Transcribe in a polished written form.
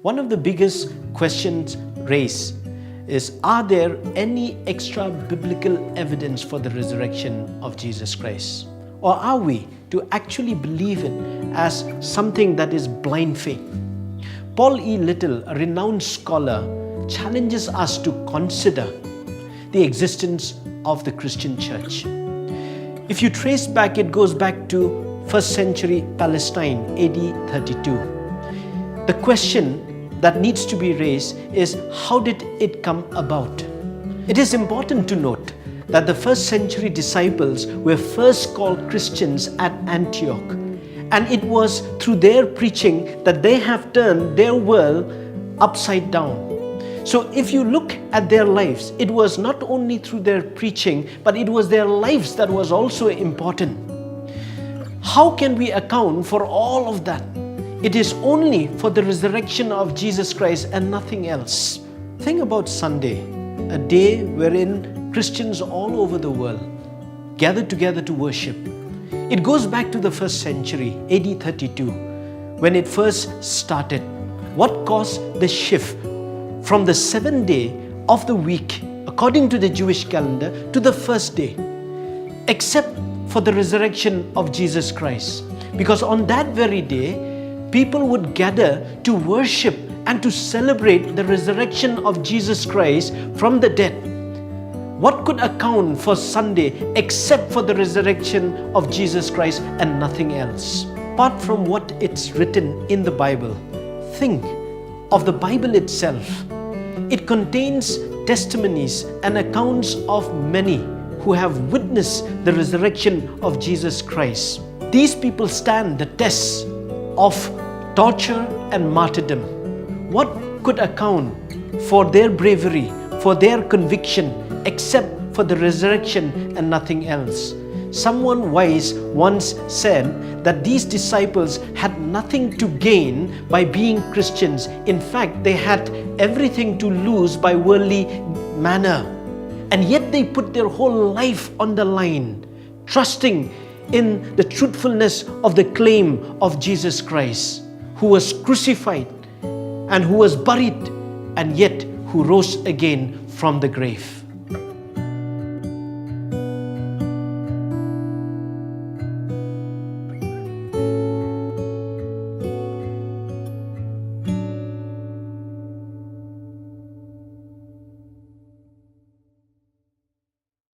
One of the biggest questions raised is, are there any extra biblical evidence for the resurrection of Jesus Christ? Or are we to actually believe it as something that is blind faith? Paul E. Little, a renowned scholar, challenges us to consider the existence of the Christian church. If you trace back, it goes back to 1st century Palestine, AD 32. The question that needs to be raised is, how did it come about? It is important to note that the 1st century disciples were first called Christians at Antioch, and it was through their preaching that they have turned their world upside down. So if you look at their lives, it was not only through their preaching, but it was their lives that was also important. How can we account for all of that? It is only for the resurrection of Jesus Christ and nothing else. Think about Sunday, a day wherein Christians all over the world gather together to worship. It goes back to the 1st century, AD 32, when it first started. What caused the shift from the 7th day of the week, according to the Jewish calendar, to the first day, except for the resurrection of Jesus Christ? Because on that very day, people would gather to worship and to celebrate the resurrection of Jesus Christ from the dead. What could account for Sunday except for the resurrection of Jesus Christ and nothing else? Apart from what it's written in the Bible, think of the Bible itself. It contains testimonies and accounts of many who have witnessed the resurrection of Jesus Christ. These people stand the test of torture and martyrdom. What could account for their bravery, for their conviction, except for the resurrection and nothing else? Someone wise once said that these disciples had nothing to gain by being Christians. In fact, they had everything to lose by worldly manner. And yet they put their whole life on the line, trusting in the truthfulness of the claim of Jesus Christ, who was crucified and who was buried, and yet who rose again from the grave.